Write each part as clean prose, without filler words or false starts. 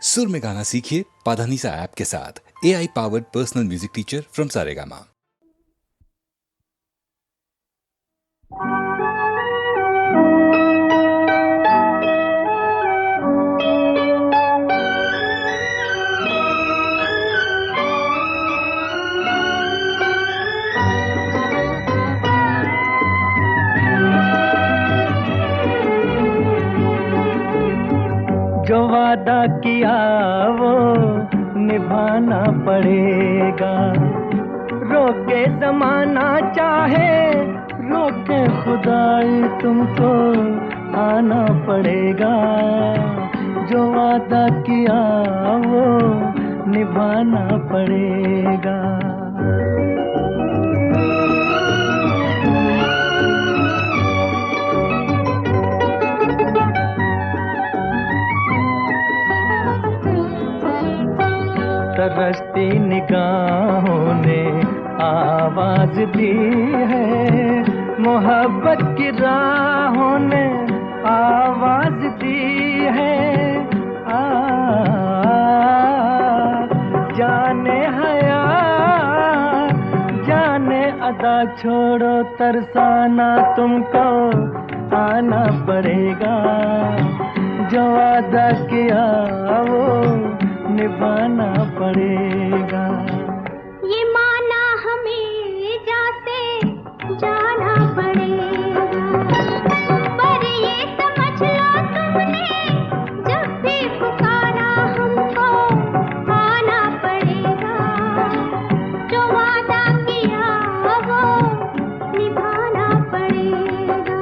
सुर में गाना सीखिए पाधानीसा ऐप के साथ। AI powered personal music teacher from Saregama. जो वादा किया वो निभाना पड़ेगा, रोके ज़माना चाहे रोके खुदाई तुमको आना पड़ेगा। जो वादा किया वो निभाना पड़ेगा। तरसती निगाहों ने आवाज दी है, मोहब्बत की राहों ने आवाज दी है। जाने हया जाने अदा छोड़ो तरसाना तुमको आना पड़ेगा। जो वादा किया वो निभाना पड़ेगा। ये माना हमें जैसे जाना पड़ेगा, पर ये समझ लो तुमने जब भी पुकारा हमको आना पड़ेगा। जो वादा किया वो निभाना पड़ेगा।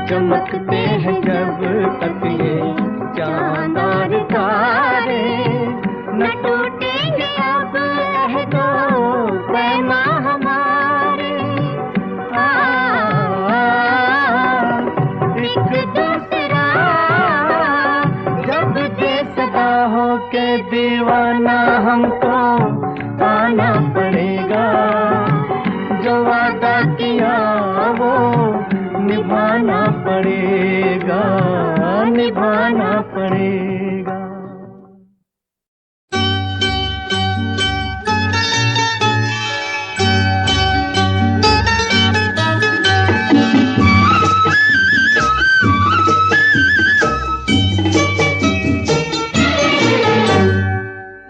चमकते हैं जब तक ये चांद और तारे, न टूटेंगे अब अहदो पैमा हमारे। एक दूसरा जब दे सदा हो के दीवाना हमको आना पड़ेगा। जो वादा किया वो निभाना पड़ेगा, निभाना पड़ेगा।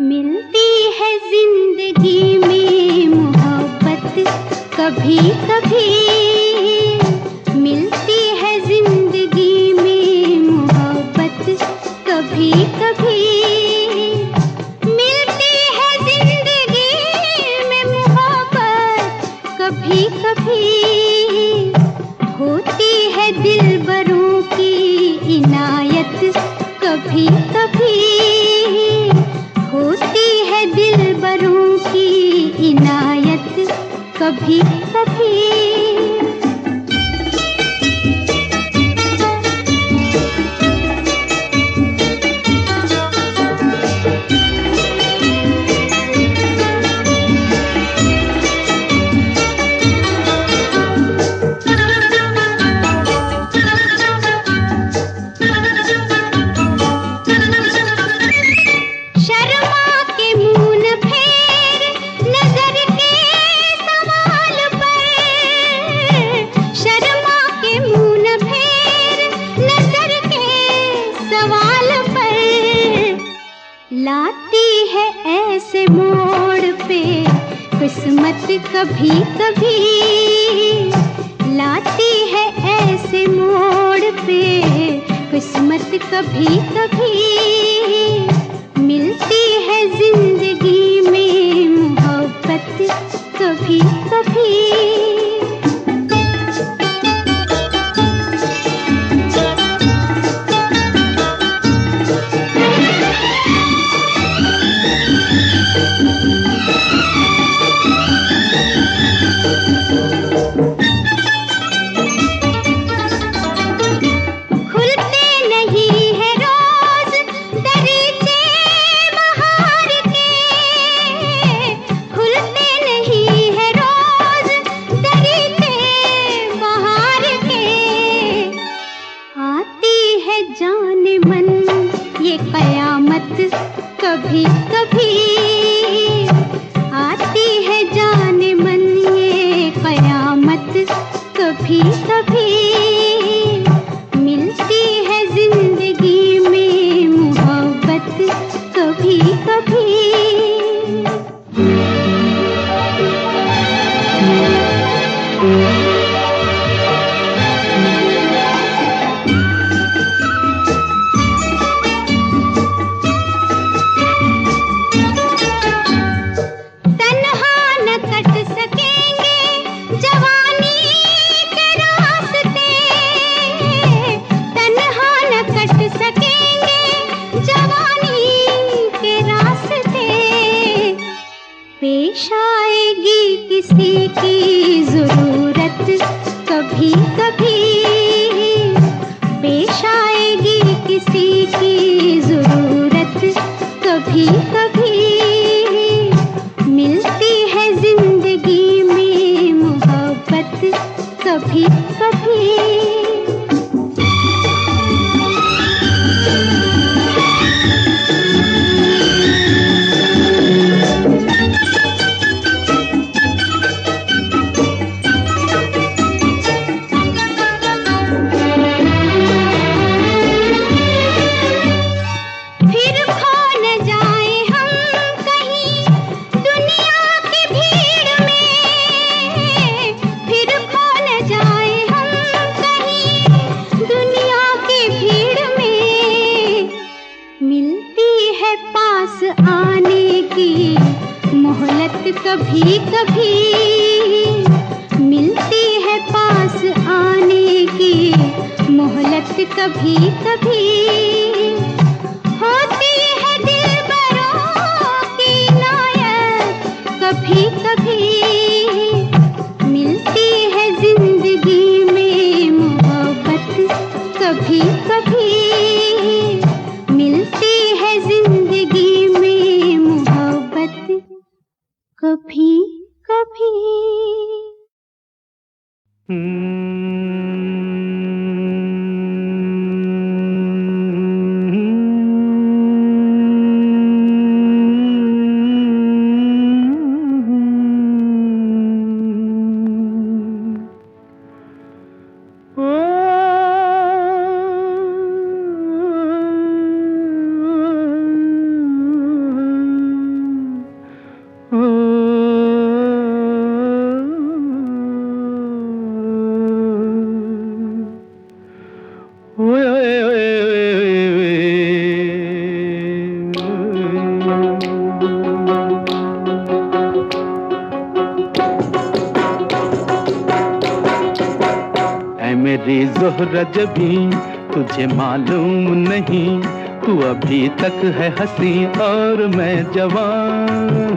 मिलती है जिंदगी में मोहब्बत कभी कभी, मिलती है जिंदगी में मोहब्बत कभी कभी, मिलती है जिंदगी में मोहब्बत कभी कभी। होती है दिलबरों की इनायत कभी कभी, होती है दिलबरों की इनायत कभी कभी। किस्मत कभी कभी लाती है ऐसे कभी कभी मिलती है जिंदगी में मोहब्बत कभी कभी। कभी कभी आती है जाने मन ये कयामत कभी कभी मिलती है जिंदगी में मोहब्बत कभी कभी। पेश आएगी किसी की जरूरत कभी कभी, पेश आएगी किसी की जरूरत कभी कभी मिलती है जिंदगी में मोहब्बत कभी कभी। आने की मोहलत कभी कभी मिलती है, पास आने की मोहलत कभी कभी होती है दिलबरों की इनायत कभी कभी मिलती है जिंदगी में मोहब्बत कभी कभी मिलती है जिंदगी में मोहब्बत कभी कभी। मेरी ज़ोहरा जबी तुझे मालूम नहीं, तू अभी तक है हंसी और मैं जवान,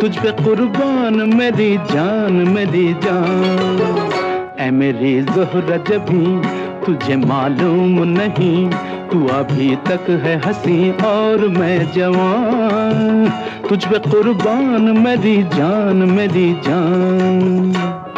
तुझ पे कुर्बान मेरी जान मेरी जान। ऐ मेरी ज़ोहरा जबी तुझे मालूम नहीं, तू अभी तक है हंसी और मैं जवान, तुझ पे कुर्बान मेरी जान मेरी जान।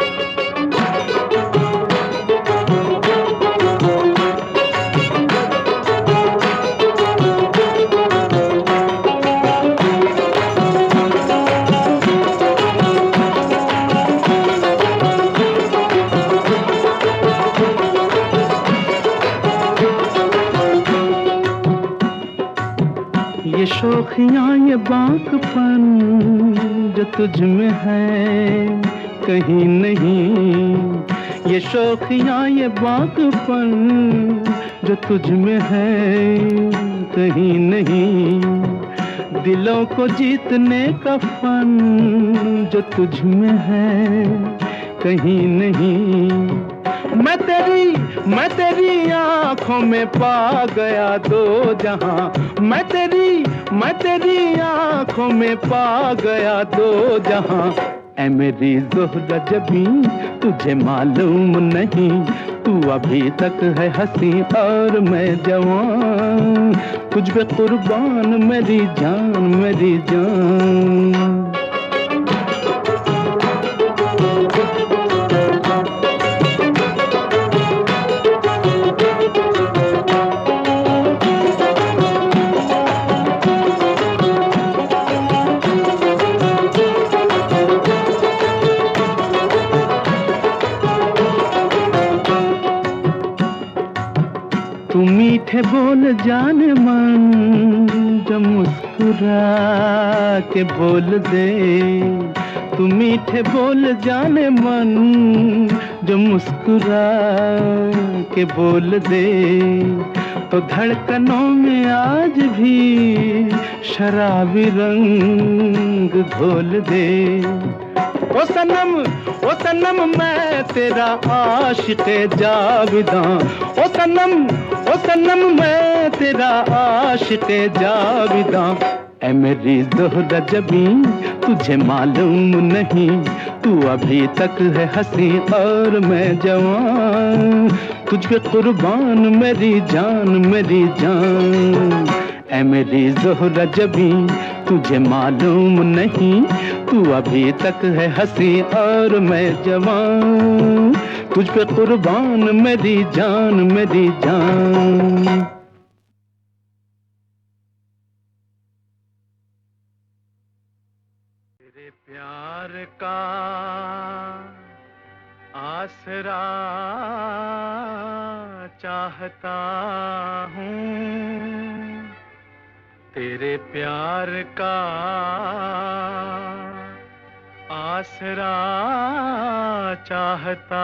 ये शौखियाँ ये बाकपन जो तुझ में है कहीं नहीं, ये शौखियाँ ये बाकपन जो तुझ में है कहीं नहीं, दिलों को जीतने का फन जो तुझ में है कहीं नहीं। मैं तेरी आंखों में पा गया दो जहां, मैं तेरी आंखों में पा गया दो जहां। ऐ मेरी ज़ोहरा जबीं तुझे मालूम नहीं, तू अभी तक है हंसी और मैं जवान, तुझ पे कुर्बान मेरी जान मेरी जान। तू मीठे बोल जाने मन जो मुस्कुरा के बोल दे, तू मीठे बोल जाने मन जो मुस्कुरा के बोल दे, तो धड़कनों में आज भी शराबी रंग घोल दे। ओ सनम मैं तेरा आशिक़े जाविदां, ओ सनम मैं तेरा आशिक़े जाविदां। ऐ मेरी ज़ोहरा जबीं तुझे मालूम नहीं, तू अभी तक है हंसी और मैं जवान, तुझ पे कुर्बान मेरी जान मेरी जान। ऐ मेरी ज़ोहरा जबीं तुझे मालूम नहीं, तू अभी तक है हंसी और मैं जवान, तुझ पे कुर्बान मेरी जान मेरी जान। तेरे प्यार का आसरा चाहता हूँ, तेरे प्यार का आसरा चाहता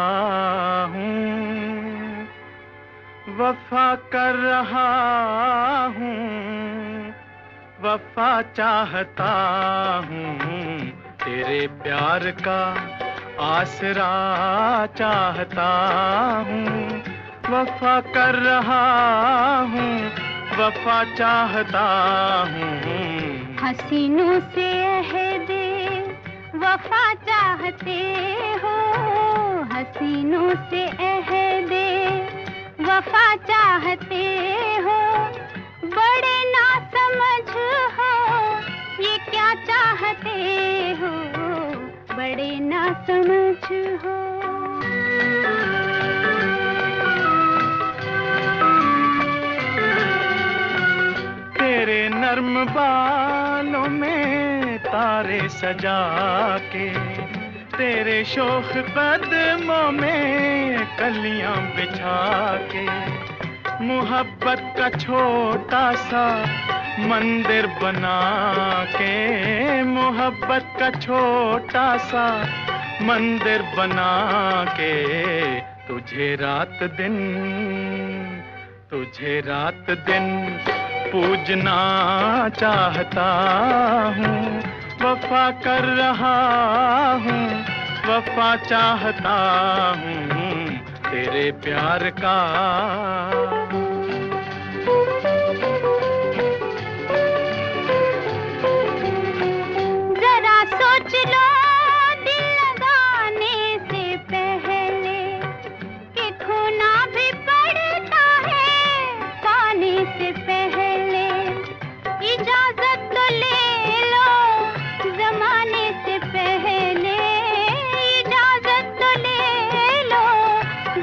हूँ, वफा कर रहा हूँ, वफा चाहता हूँ, तेरे प्यार का आसरा चाहता हूँ, वफा कर रहा हूँ, वफा चाहता हूँ। हसीनों से अहदे वफा चाहते हो, हसीनों से अहदे वफा चाहते हो, बड़े ना समझ हो ये क्या चाहते हो, बड़े ना समझ हो। तेरे नर्म बालों में तारे सजा के, तेरे शोख कदमों में कलियां बिछा के, मोहब्बत का छोटा सा मंदिर बना के, मोहब्बत का छोटा सा मंदिर बना के, तुझे रात दिन पूजना चाहता हूँ, वफा कर रहा हूँ, वफा चाहता हूँ, तेरे प्यार का। जरा सोच लो दिल लगाने से पहले कि खोना भी पड़ता है पाने से पहले, इजाजत तो ले लो जमाने से पहले, इजाजत तो ले लो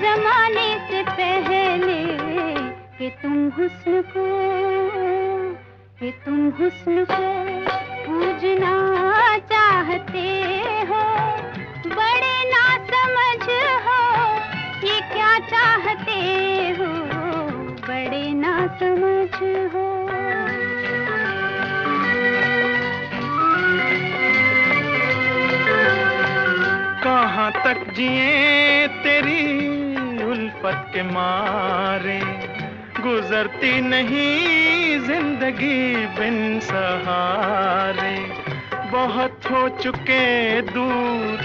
जमाने से पहले, कि तुम हुस्न को पूजना चाहते हो, बड़े ना समझ हो ये क्या चाहते हो, बड़े ना समझ हो। कहाँ तक जिए तेरी उल्फत के मारे, गुजरती नहीं जिंदगी बिन सहारे, बहुत हो चुके दूर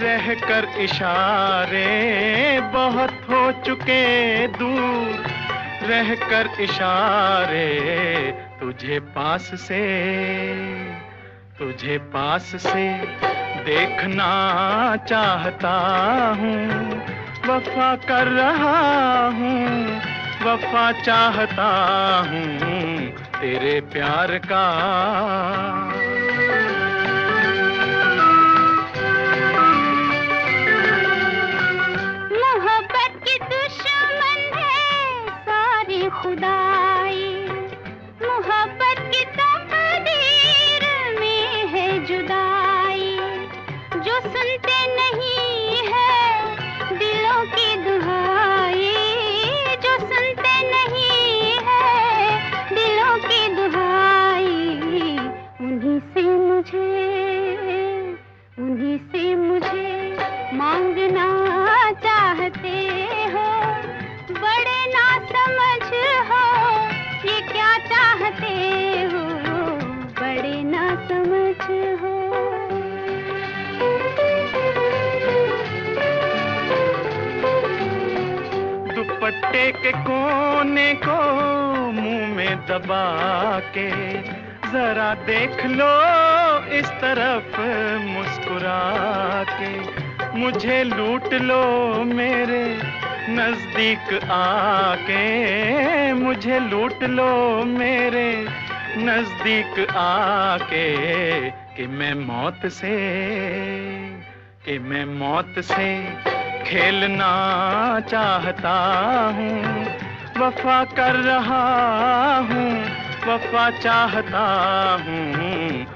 रहकर इशारे, बहुत हो चुके दूर रहकर इशारे, तुझे पास से देखना चाहता हूँ, वफा कर रहा हूँ, वफा चाहता हूँ तेरे प्यार का। मोहब्बत की दुश्मन है सारी खुदाई, मोहब्बत की तकदीर में है जुदाई, जो सुनते नहीं है दिलों की दुहाई, जो सुनते नहीं है दिलों की दुहाई, उन्हीं से मुझे मांगना चाहते हो, बड़े ना समझ हो ये क्या चाहते हो, बड़े ना समझ हो। दुपट्टे के कोने को मुंह में दबा के जरा देख लो इस तरफ मुस्कुरा के, मुझे लूट लो मेरे नजदीक आके, मुझे लूट लो मेरे नजदीक आके, कि मैं मौत से खेलना चाहता हूँ, वफा कर रहा हूँ, वफा चाहता हूँ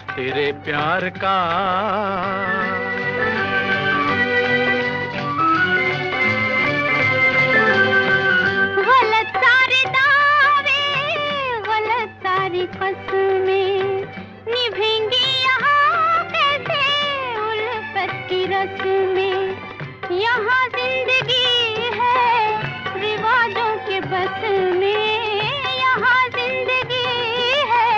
तेरे प्यार का। गलत सारे दावे, गलत सारी कसमें निभेंगी यहाँ कैसे उल्फत की रस्में, यहाँ जिंदगी है रिवाजों के बस में, यहाँ जिंदगी है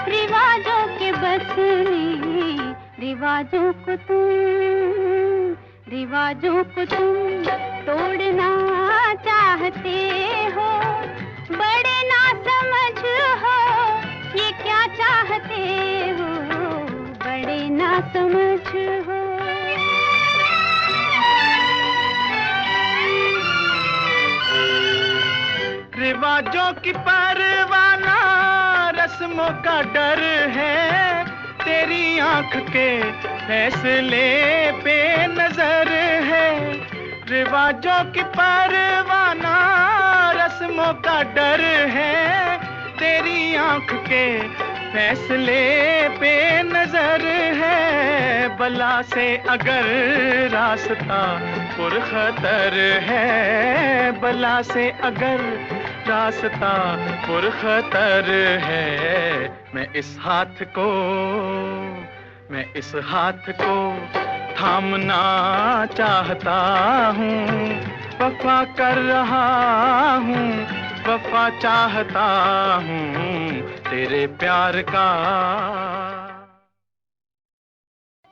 रिवाजों के बस में, रिवाजों को तुम तोड़ना चाहते हो, बड़े ना समझ हो ये क्या चाहते हो, बड़े ना समझ हो। रिवाजों की परवाना रस्मों का डर है, तेरी आंख के फैसले पे नजर है, रिवाजों की परवाना रस्मों का डर है, तेरी आंख के फैसले पे नजर है, बला से अगर रास्ता पुरखतर है, बला से अगर रास्ता पुरखतर है, मैं इस हाथ को थामना चाहता हूँ, वफा कर रहा हूँ, वफा चाहता हूँ तेरे प्यार का।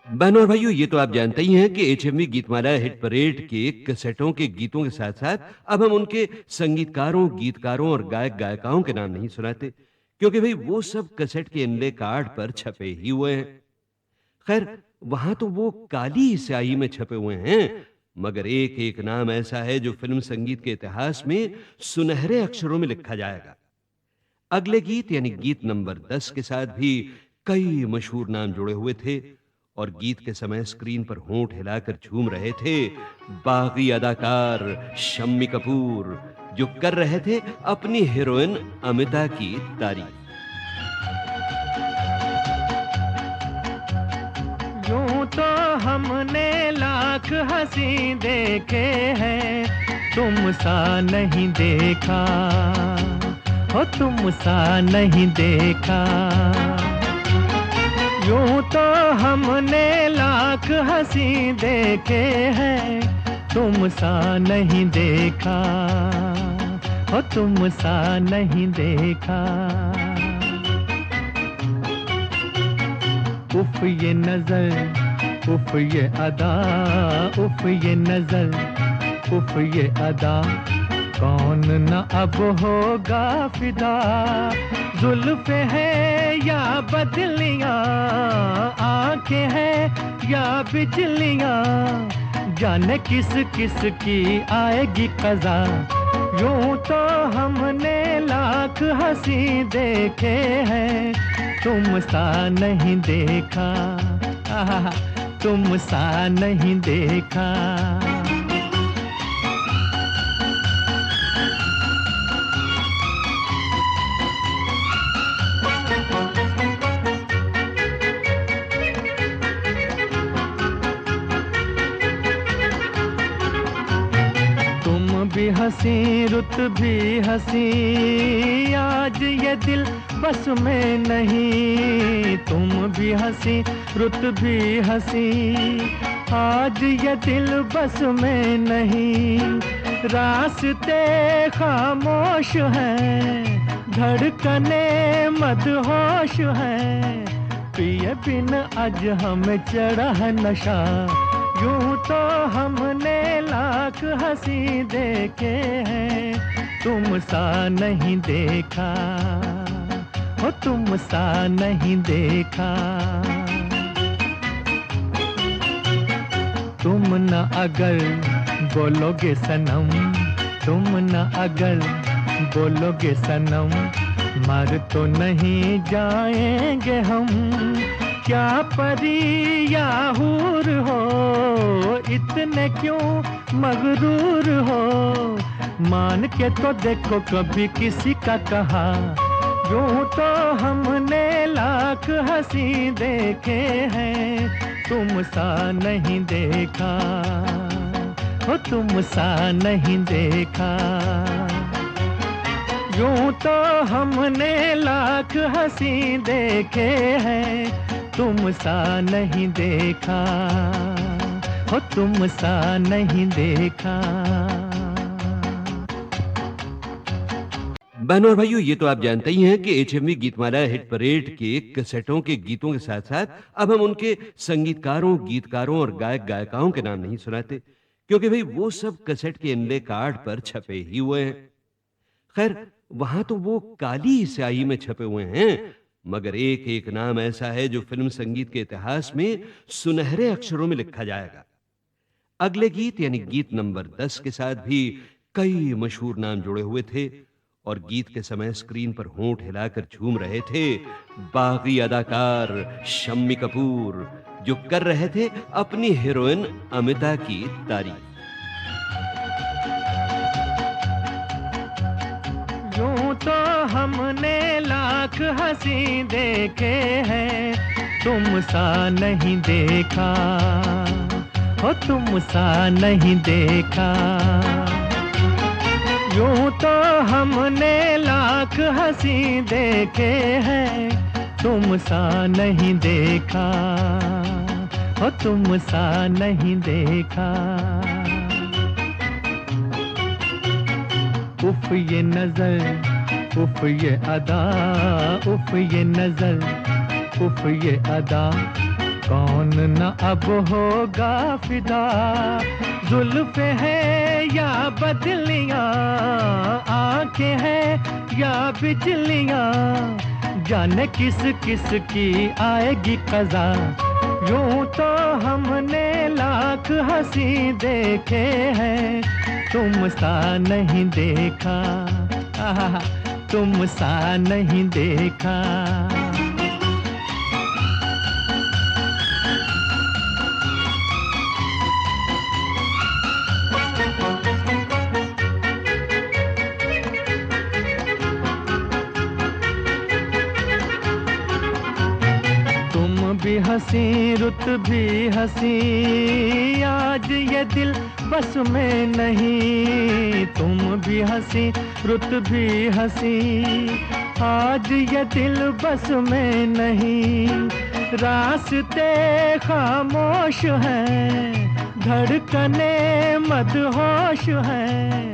बहनों और भाइयों, ये तो आप जानते ही हैं कि एचएमवी गीतमाला हिट परेड के कैसेटों के गीतों के साथ साथ अब हम उनके संगीतकारों, गीतकारों और गायक गायिकाओं के नाम नहीं सुनाते, क्योंकि भाई वो सब कैसेट के इनले कार्ड पर छपे ही हुए हैं। खैर, वहां तो वो काली स्याही में छपे हुए हैं, मगर एक एक नाम ऐसा है जो फिल्म संगीत के इतिहास में सुनहरे अक्षरों में लिखा जाएगा। अगले गीत यानी गीत नंबर 10 के साथ भी कई मशहूर नाम जुड़े हुए थे और गीत के समय स्क्रीन पर होंठ हिलाकर झूम रहे थे बागी अदाकार शम्मी कपूर, जो कर रहे थे अपनी हीरोइन अमिता की तारीफ। यूं तो हमने लाख हंसी देखे हैं, तुम सा नहीं देखा हो, तुम सा नहीं देखा। यूं तो हमने लाख हंसी देखे हैं, तुम सा नहीं देखा हो तुम सा नहीं देखा। उफ ये नजर, उफ ये अदा, उफ ये नजर, उफ ये अदा, कौन न अब होगा फिदा। जुल्फे है या बदलियां, आंखें हैं या बिजलियां, जाने किस किस की आएगी कज़ा। यूं तो हमने लाख हंसी देखे हैं, तुम सा नहीं देखा, आहा, तुम सा नहीं देखा। भी हंसी रुत भी हंसी, आज ये दिल बस में नहीं। तुम भी हंसी रुत भी हंसी, आज ये दिल बस में नहीं। रास्ते खामोश हैं, धड़कने मदहोश हैं, पिए बिन आज हमें चढ़ा है नशा। यूं तो हमने लाख हंसी देखे हैं, तुम सा नहीं देखा, हो तुम सा नहीं देखा। तुम न अगर बोलोगे सनम, तुम न अगर बोलोगे सनम, मर तो नहीं जाएंगे हम। क्या परी या हूर हो, इतने क्यों मगरूर हो, मान के तो देखो कभी किसी का कहा। यूं तो हमने लाख हंसी देखे हैं, तुम सा नहीं देखा, हो तुम सा नहीं देखा। यूं तो हमने लाख हंसी देखे हैं, तुम सा नहीं देखा, हो तुम सा नहीं देखा। बहनों और भाइयों, ये तो आप जानते ही हैं कि एचएमवी गीतमाला हिट परेड के कैसेटों के गीतों के साथ साथ अब हम उनके संगीतकारों, गीतकारों और गायक गायिकाओं के नाम नहीं सुनाते, क्योंकि भाई वो सब कैसेट के इनले कार्ड पर छपे ही हुए हैं। खैर, वहां तो वो काली स्याही में छपे हुए हैं, मगर एक एक नाम ऐसा है जो फिल्म संगीत के इतिहास में सुनहरे अक्षरों में लिखा जाएगा। अगले गीत यानी गीत नंबर 10 के साथ भी कई मशहूर नाम जुड़े हुए थे और गीत के समय स्क्रीन पर होंठ हिलाकर झूम रहे थे बागी अदाकार शम्मी कपूर, जो कर रहे थे अपनी हीरोइन अमिता की तारीफ। यूं तो हमने लाख हंसी देखे हैं, तुम सा नहीं देखा, हो तुम सा नहीं देखा। यूं तो हमने लाख हंसी देखे हैं, तुम सा नहीं देखा, हो तुम सा नहीं देखा। उफ ये नजर, उफ ये अदा, उफ ये नजर, उफ ये अदा, कौन न अब होगा फिदा। जुल्फे है या बदलियां, आंखें हैं या बिजलियां, जाने किस किस की आएगी कज़ा। यूं तो हमने लाख हंसी देखे हैं, तुम सा नहीं देखा, आहा, तुम सा नहीं देखा। भी हंसी रुत भी हंसी, आज ये दिल बस में नहीं। तुम भी हंसी रुत भी हंसी, आज ये दिल बस में नहीं। रास्ते खामोश हैं, धड़कने मदहोश हैं,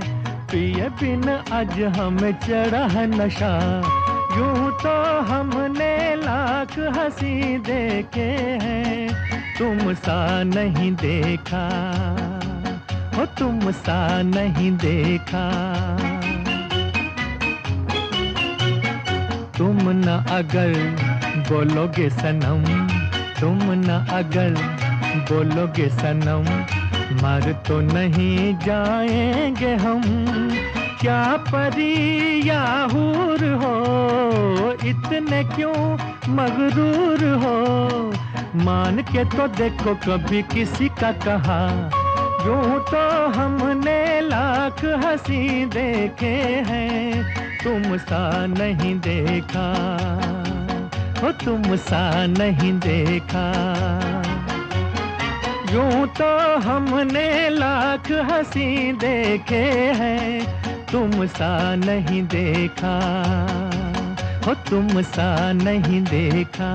पिए बिन आज हमें चढ़ा है नशा। यूं तो हमने लाख हंसी देखे हैं, तुम सा नहीं देखा, हो तुम सा नहीं देखा। तुम न अगर बोलोगे सनम, तुम न अगर बोलोगे सनम, मर तो नहीं जाएंगे हम। क्या परी या हूर हो, इतने क्यों मगरूर हो, मान के तो देखो कभी किसी का कहा। यूं तो हमने लाख हंसी देखे हैं, तुम सा नहीं देखा, हो तुम सा नहीं देखा। यूं तो हमने लाख हंसी देखे हैं, तुम सा नहीं देखा, हो तुम सा नहीं देखा।